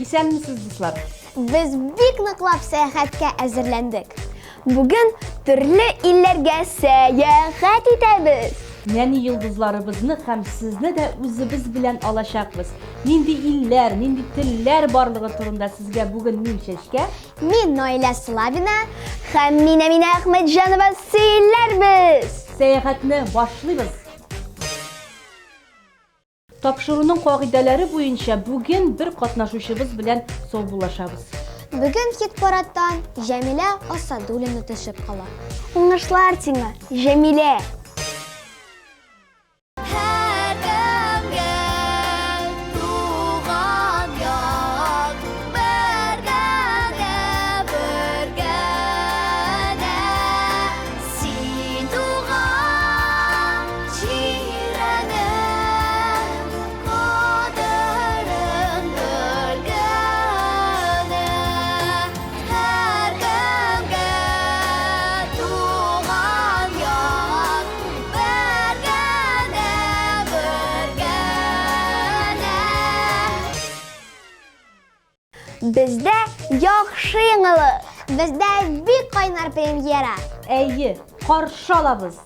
Исәнмесез, дуслар? Без бик ныклап сәяхәткә әзерләндек. Бүген төрле илләргә сәяхәт итәбез. Нәни йолдызларыбызны һәм сезне дә үзебез белән алачакбыз. Нинди илләр, нинди телләр барлыгы турында сезгә бүген мин чәчкә. Мин Наилә Славина һәм Әниемә Әхмәтҗанова сөйләрбез. Сәяхәтне башлыйбыз. Тапшыруның кагыйдәләре буенча бүген бер катнашучыбыз белән саубуллашабыз. Бүген хит-парадтан Җәмилә Асадуллина төшеп кала. Уңышлар сиңа, Җәмилә. Бездә яхшы яңалык. Бездә бик кайнар премьера. Әйе, каршы алабыз.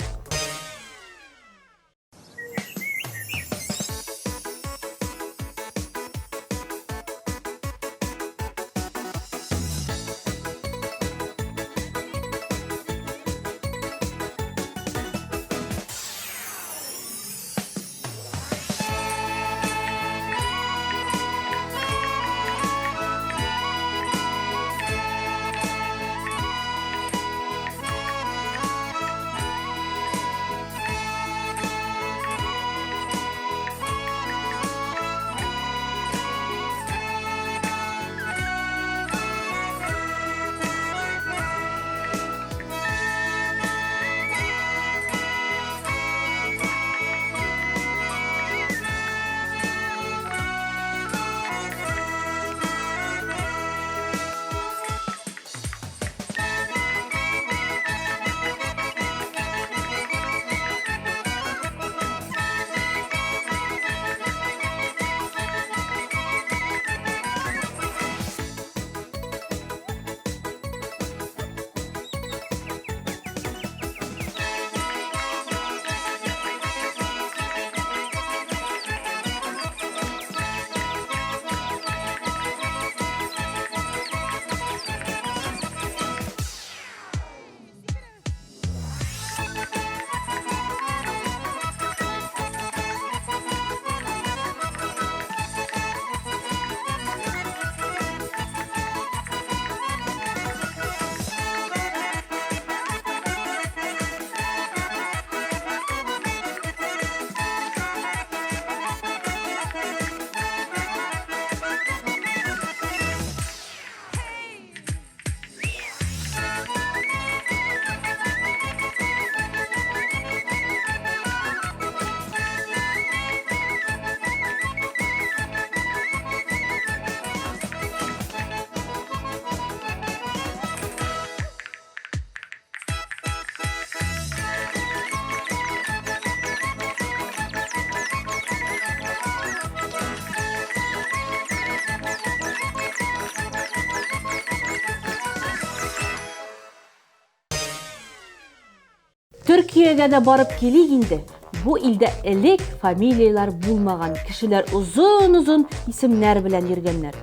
Төркиягә дә барып килик инде. Бу илдә элек фамилиялар булмаган, кешеләр узын-узын исемнәр белән йөргәннәр.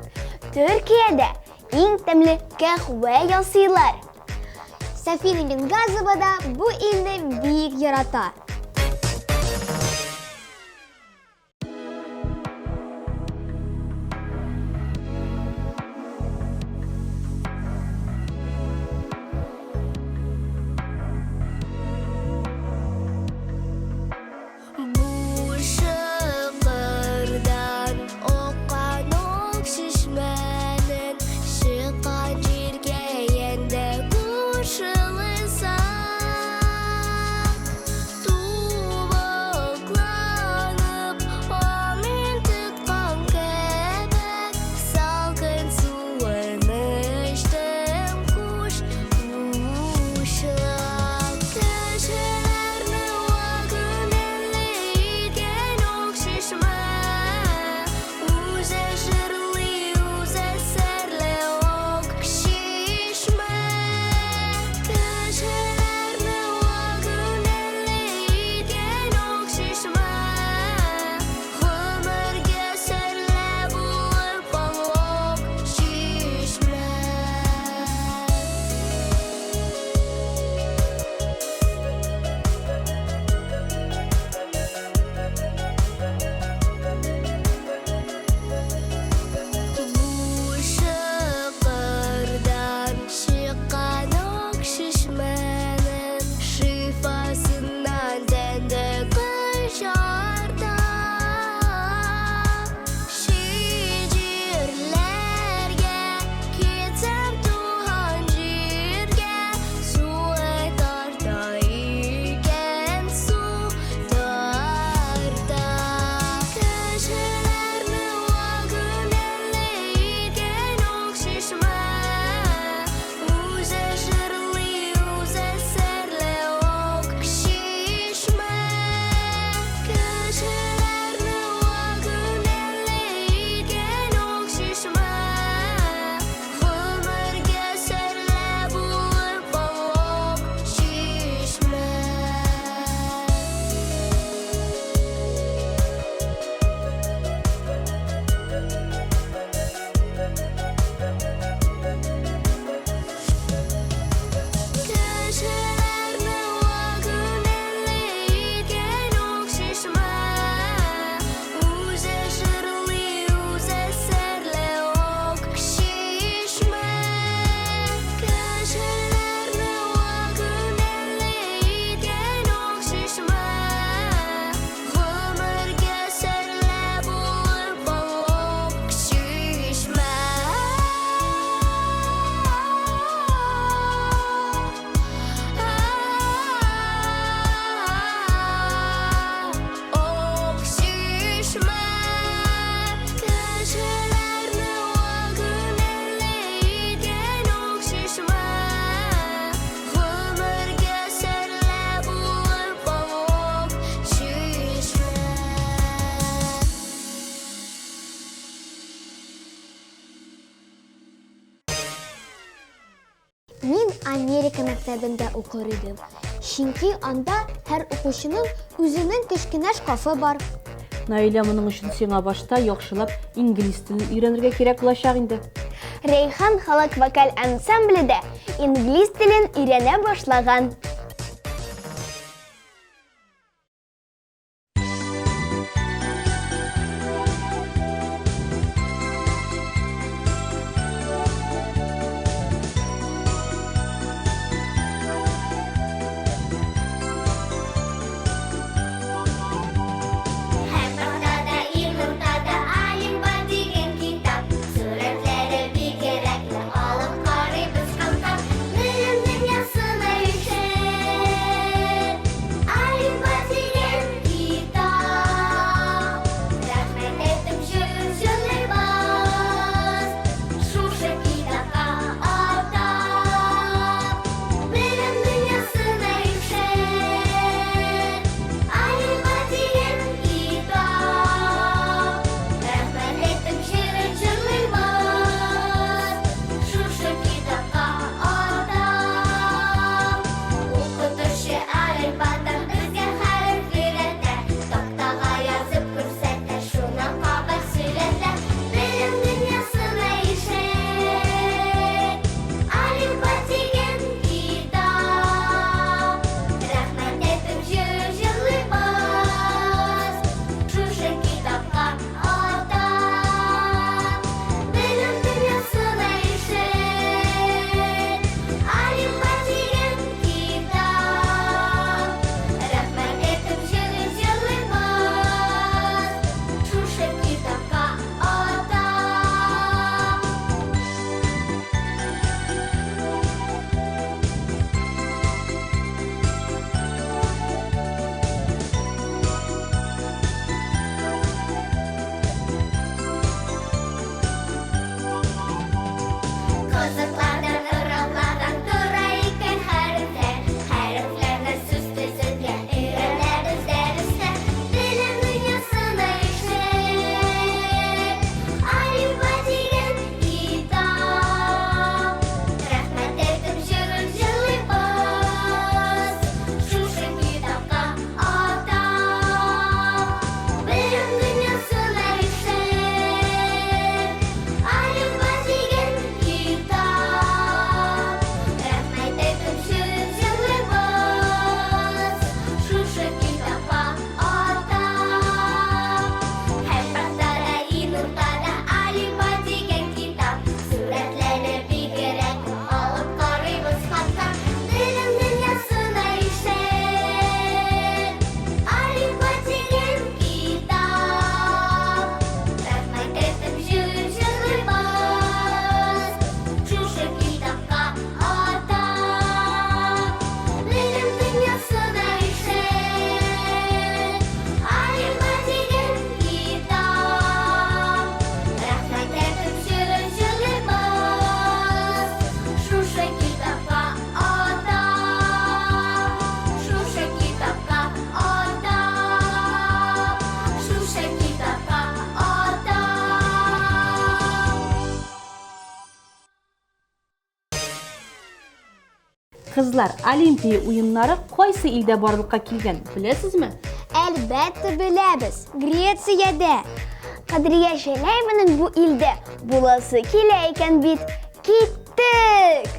Төркиядә иң тәмле кахва ясыйлар. Сафина Мингазова да бу илне бик ярата. Туган Мин Америка мәктәбендә укыр идем. Чөнки анда һәр укучының үзенең кечкенә шкафы бар. Наилә, моның өчен сиңа башта яхшылап инглиз телен өйрәнергә кирәк булачак инде. Рәйхан халык вокаль ансамбледә инглиз телен өйрәнә башлаган. Кызлар, Олимпия уеннары кайсы илдә барлыкка килгән, беләсезме? Әлбәттә беләбез. Грециядә. Кадрия Җәләеваның бу илдә буласы килә икән бит. Киттек!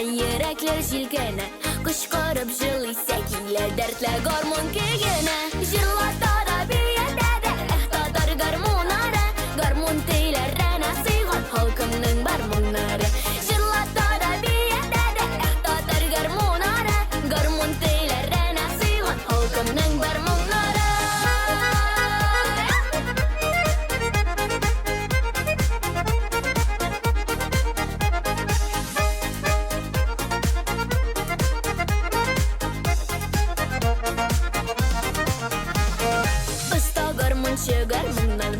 Йөрәкләр җилкәнә, кычкырып җырлыйса килә дәртле гармун көенә. Җырлата да биятә дә, татар гармуннары, гармун телләренә сыйган халкымның гармуннары. Җырлата да биятә дә, татар гармуннары, гармун телләренә сыйган халкымның гармуннары.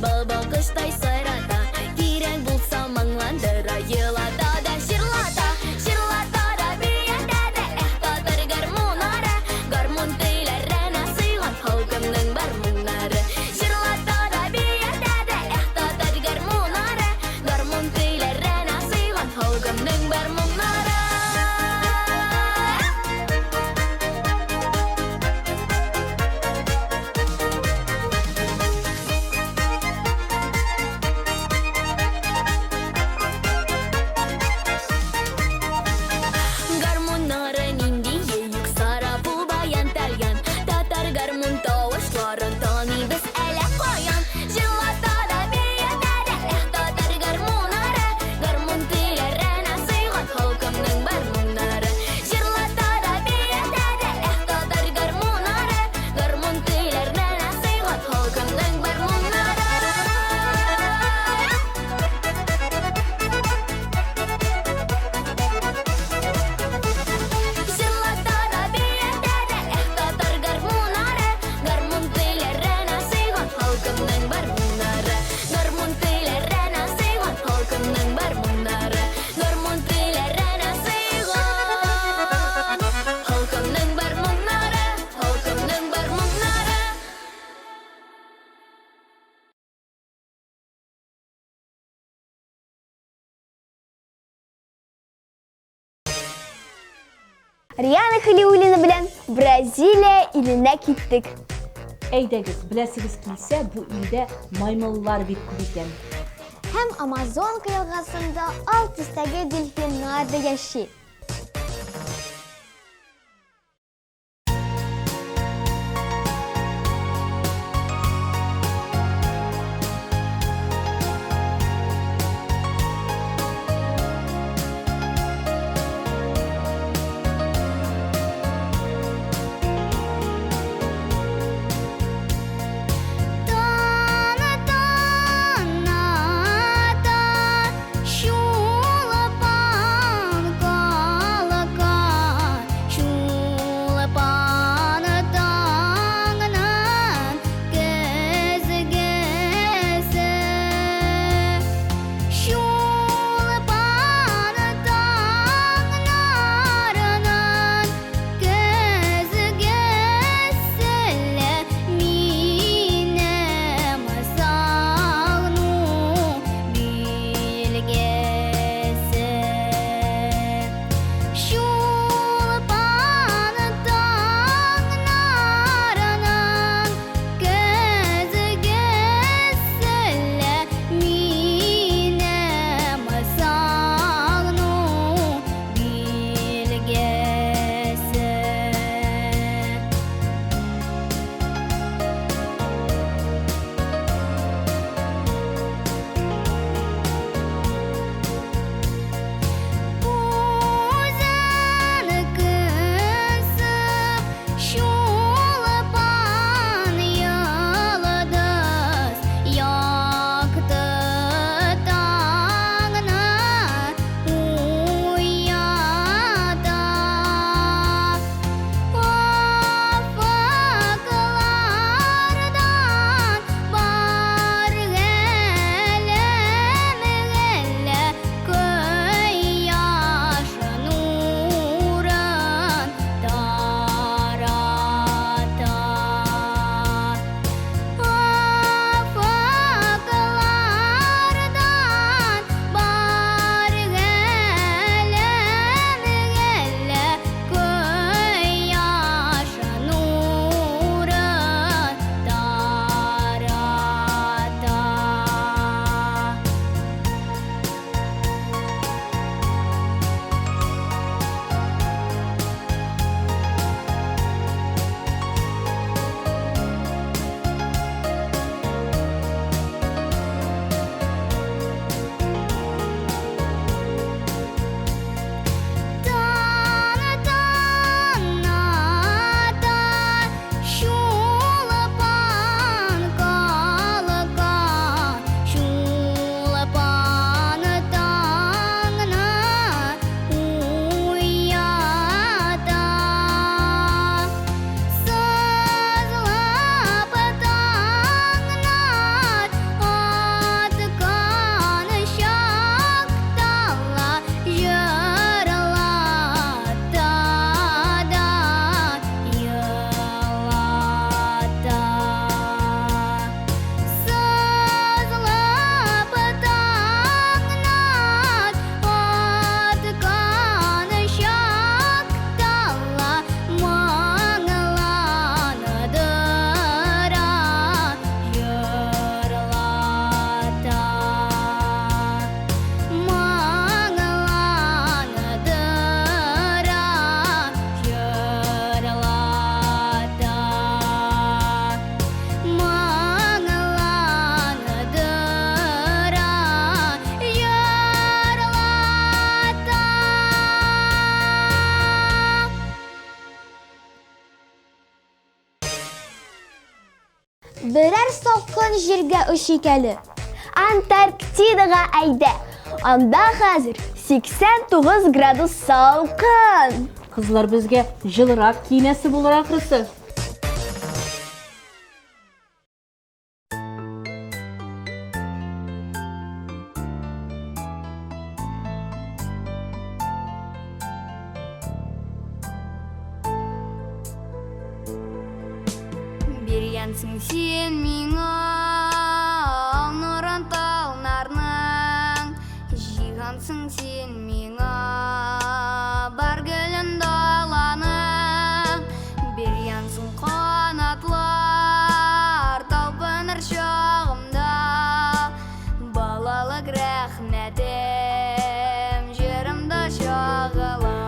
бал бақыштай сайрата, кирәк булса маңландыра, елата да җырлата, җырлата да биятә дә, татар гармуннары, гармун төйләренә сыйган халкымның гармуннары. Җырлата да биятә дә, татар гармуннары, гармун төйләренә сыйган халкымның гармуннары. Гармуннары нинди йөк сара бу баян тәлгән, татар гармун тавышларын таныйбыз әле каян. Җырлата да биятә дә, татар гармуннары, гармун төйләренә сыйган халкымның гармуннары. Җырлата да биятә дә, татар гармуннары, гармун төйләренә сыйган халкымның гармуннары. Җырлата да биятә дә, татар гармуннары, гармун төйләренә сыйган халкымның гармуннары. Гармун төйләренә сыйган халкымның гармуннары. Гармун төйләренә сыйган халкымның гармуннары, халкымның гармуннары. Риана Хәлиуллина белән Бразилия иленә киттек. Әйдәгез, беләсегез килсә, бу илдә маймыллар бик күп икән. Һәм Амазонка елгасында ал төстәге дельфиннар да яши. Шулапанка Берәр салкын җиргә ошикәле. Антарктидаға әйдә. Анда хәзер 89 градус салкын. Кызлар безгә жылырак киенәсе булыр ахрысы. Берянсың сен миңа нұрын талнарның, жиғансың сен миңа бар гүлін даланың. Берянсың қанатлар талпыныр шағымда, балалық рәхмәтім жерімді шағыла.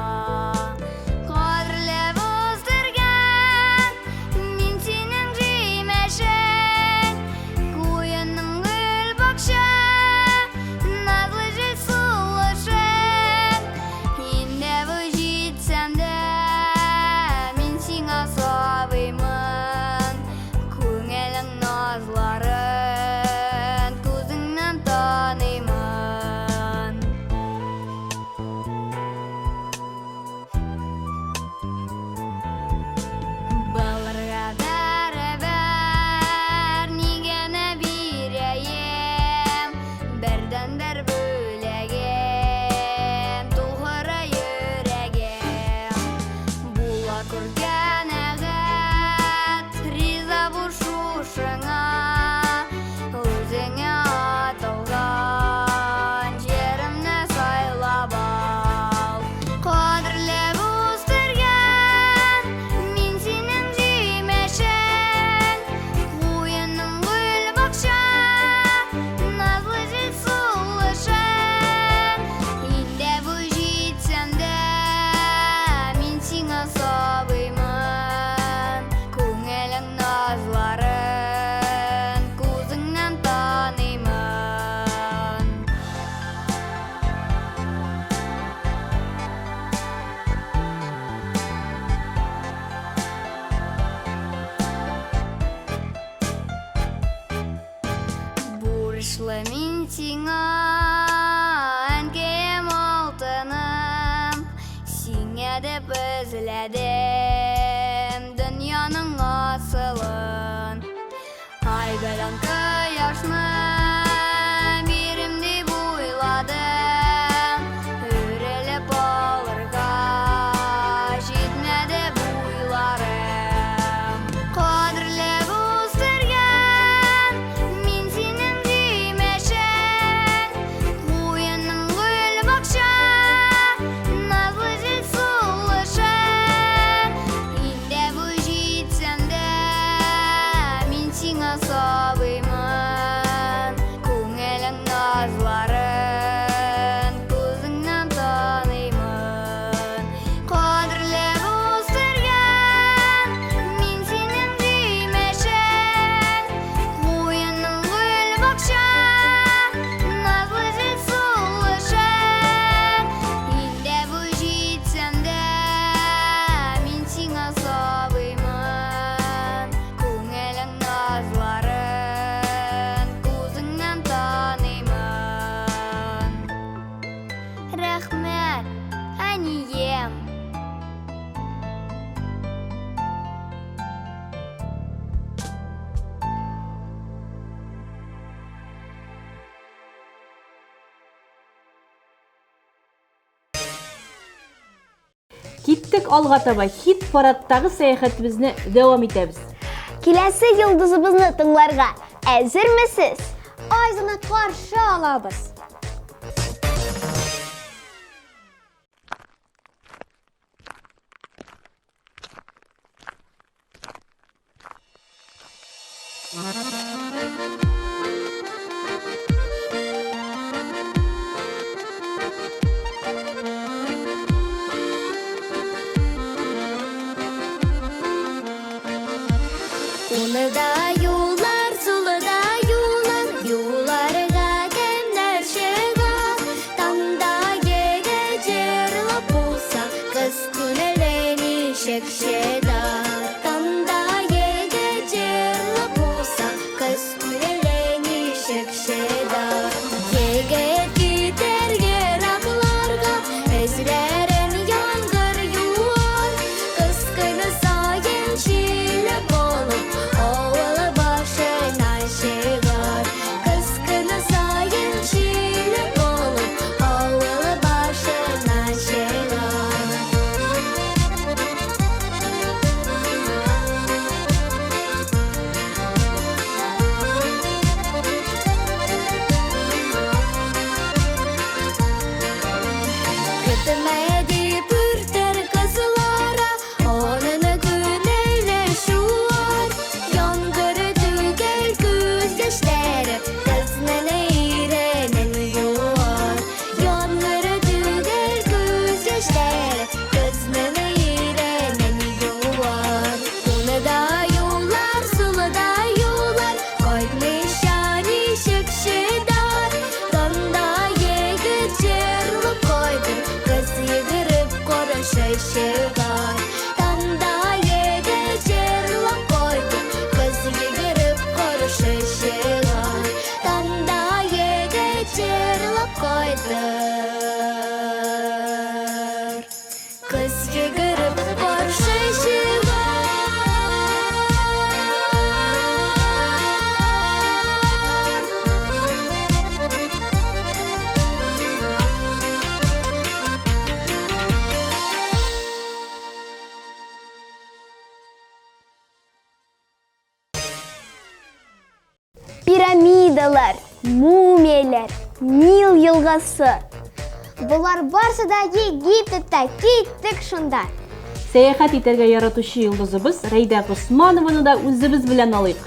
Min sing'a ənkəyəm altınım, singə də özlədim dünyanın asılın. Ay qalan qayaşını birimdi buyladım, örəlib alırqa jetmədi buylarım. Qadırləb üstərgən min sinin diməşən, qoyunun gül bakşa nazlı jil sulışan. İndə bu jitsəm də min sing'a sabıyman, көңілің назларын көзіңнен танимын. Қадірлеп өстірген мен сенің дүймешін, қойының гүл бақша назлы жел сұлышын. Енді бұл жетсем де мен сеңа сабыймын, көңілің назларын көзіңнен танимын. Рәхмәт, әнием. Киттек алга таба хит парадтагы сәяхәтебезне дәвам итәбез. Киләсе йолдызыбызны тыңларга әзермесез? Айзаны каршы алабыз. Уныда юллар, сулыда юллар, юлларга кемнәр чыга. Таңда еге җырлы булса, кыз күңеле ничек чыда. Таңда еге җырлы булса, каялар, мумиялар, Нил елгасы. Булар барсы да Египетта, киттек шунда. Сәяхәт итәргә яратучы йолдызыбыз Рәйдә Госманованы да үзебез белән алыйк.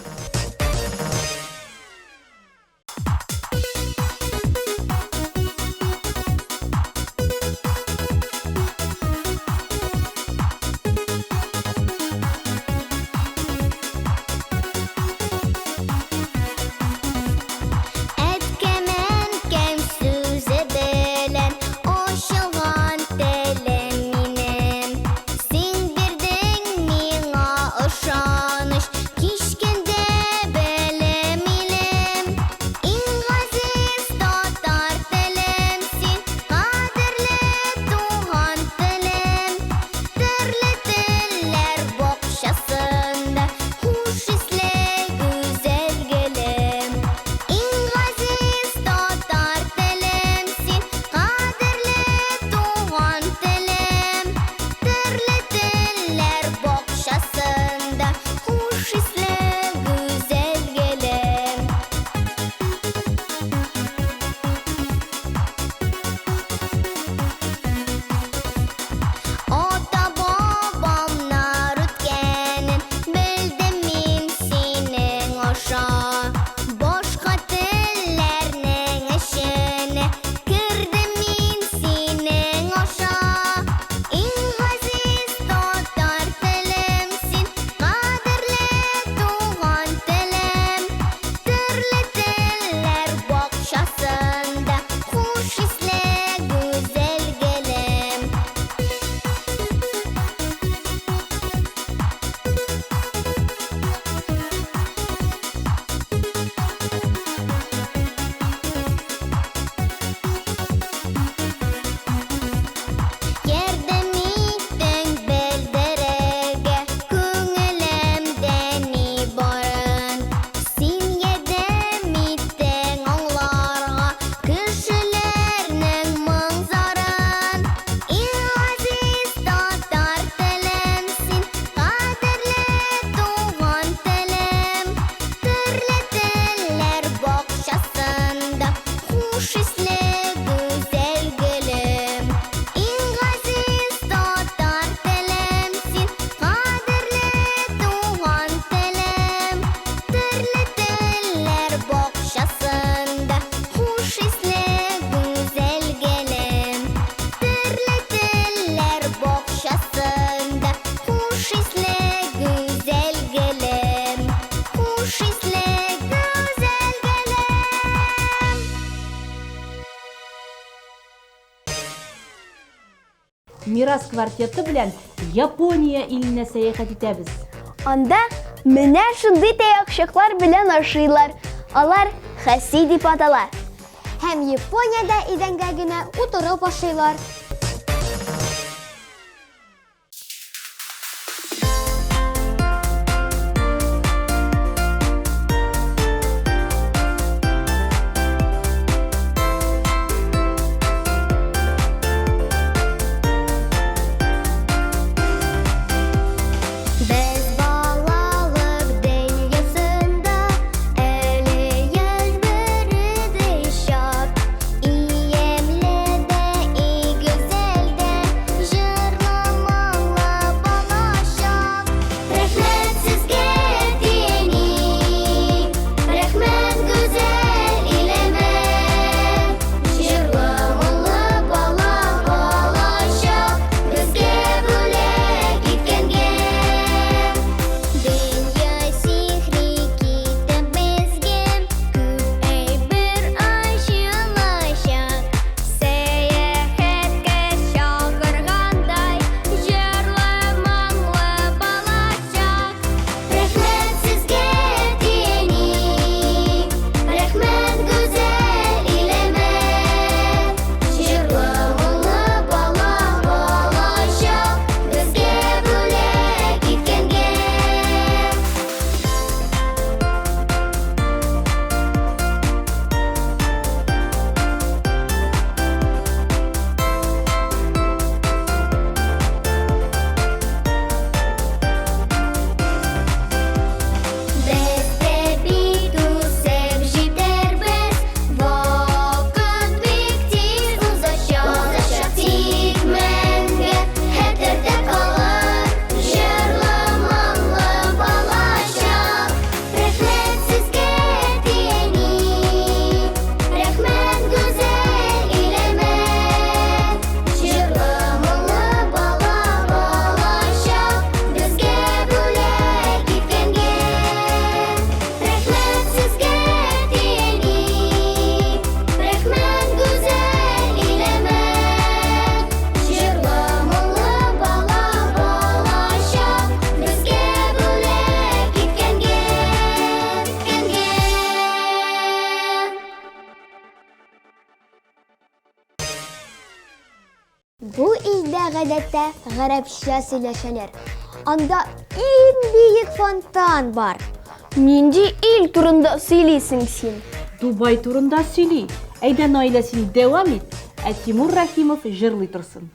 Мирас квартеты белән Япония иленә сәяхәт итәбез. Анда менә шундый таяқчыклар белән ашыйлар. Алар хаси дип атала. Һәм Япониядә идәнгә генә утырып ашыйлар. Иемле дә гадәттә гарәпчә сөйләшәләр. Анда иң биек фонтан бар. Нинди ил турында сөйлисең син? Дубай турында сөйли. Әйдә Наилә, син дәвам ит. Ә Тимур Рахимов җырлый торсын.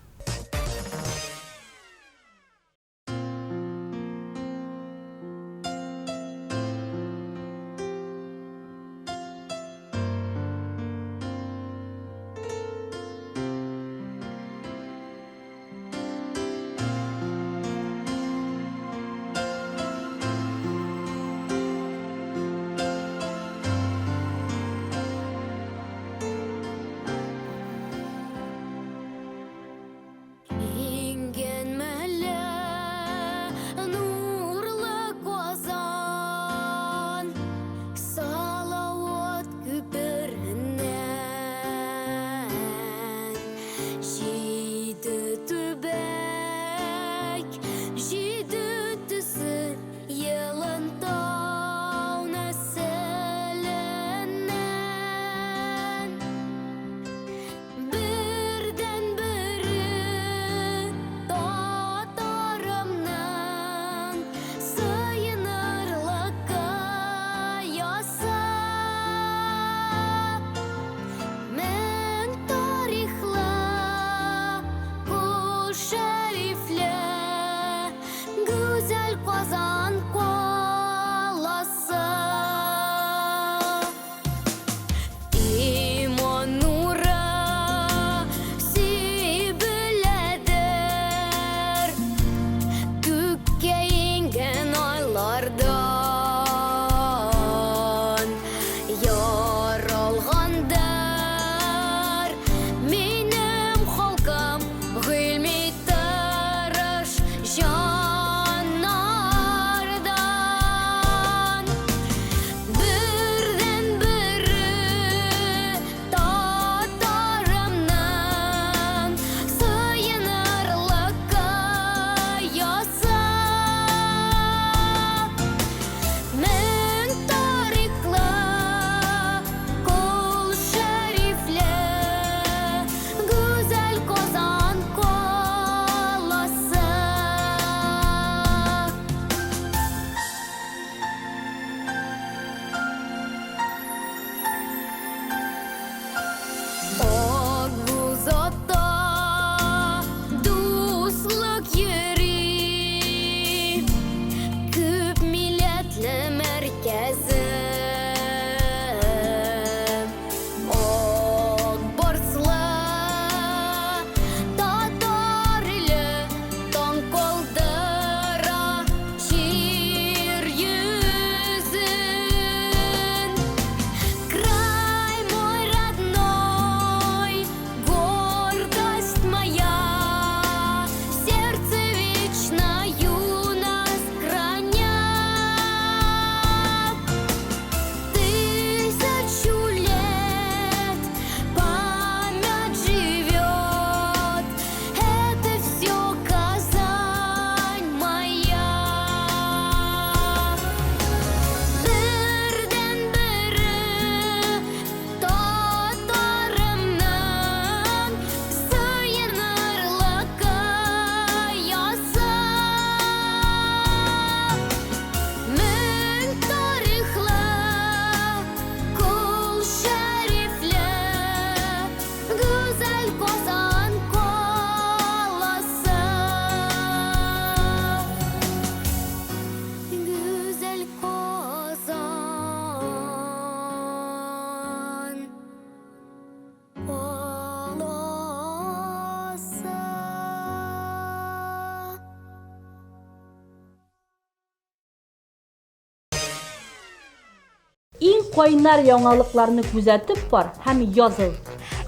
Иң кайнар яңалыкларны күзәтеп бар һәм языл.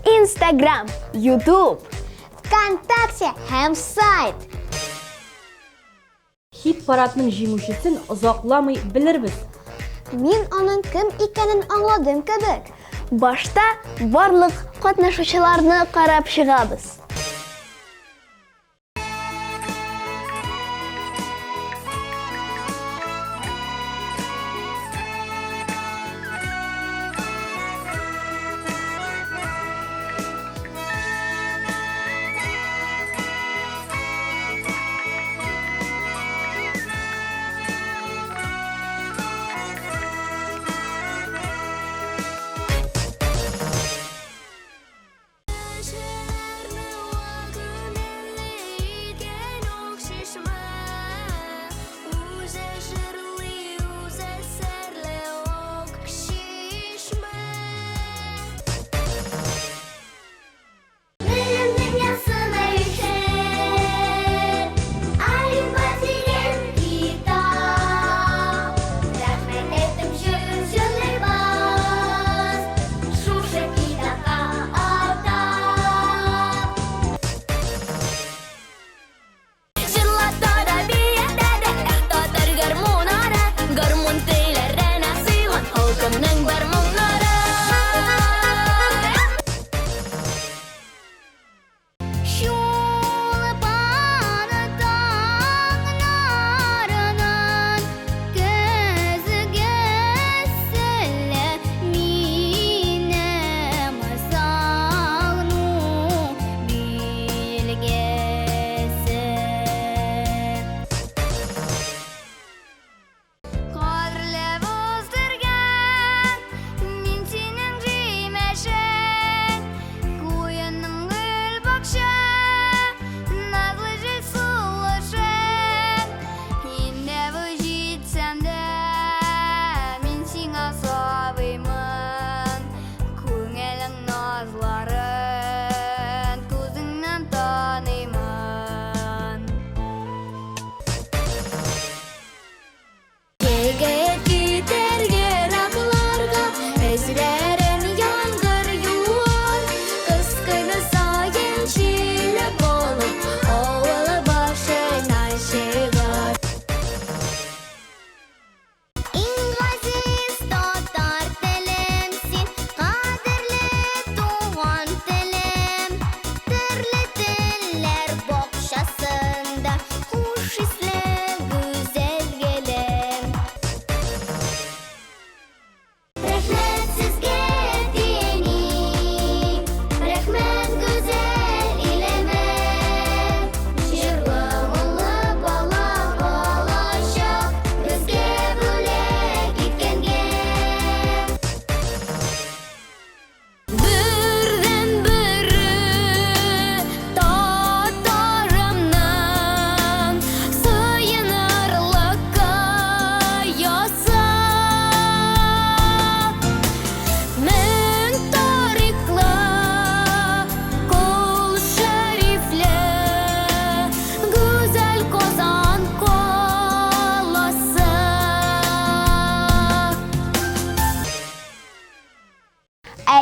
Instagram, YouTube, ВКонтакте һәм сайт. Хит парадның җиңүчесен озакламый белербез. Мин аның кем икәнен аңладым кебек. Башта барлык катнашучыларны карап чыгабыз.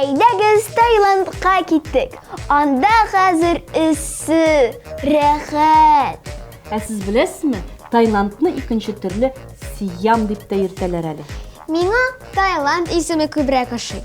әйдәгез Таиландка киттек. Анда хәзер эссе, рәхәт. Ә сез беләсезме, Таиландны икенче төрле Сиям дип тә йөртәләр әле. Миңа Таиланд исеме күбрәк ошый.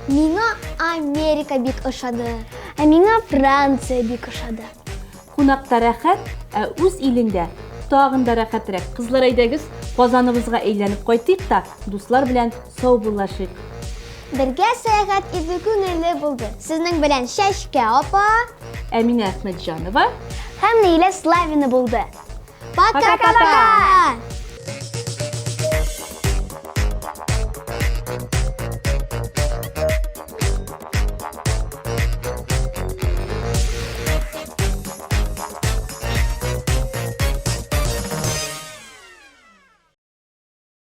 Миңа Америка бик ошады. Ә миңа Франция бик ошады. Кунакта рәхәт, ә үз илендә тагын да рәхәтрәк. Кызлар, әйдәгез, Казаныбызга әйләнеп кайтыйк та, дуслар белән саубуллашыйк. Бергә сәяхәт итү күңелле булды. Сезнең белән Шәшкә апа, Әминә Әхмәтҗанова Һәм Наилә Славина булды. Пока-пока!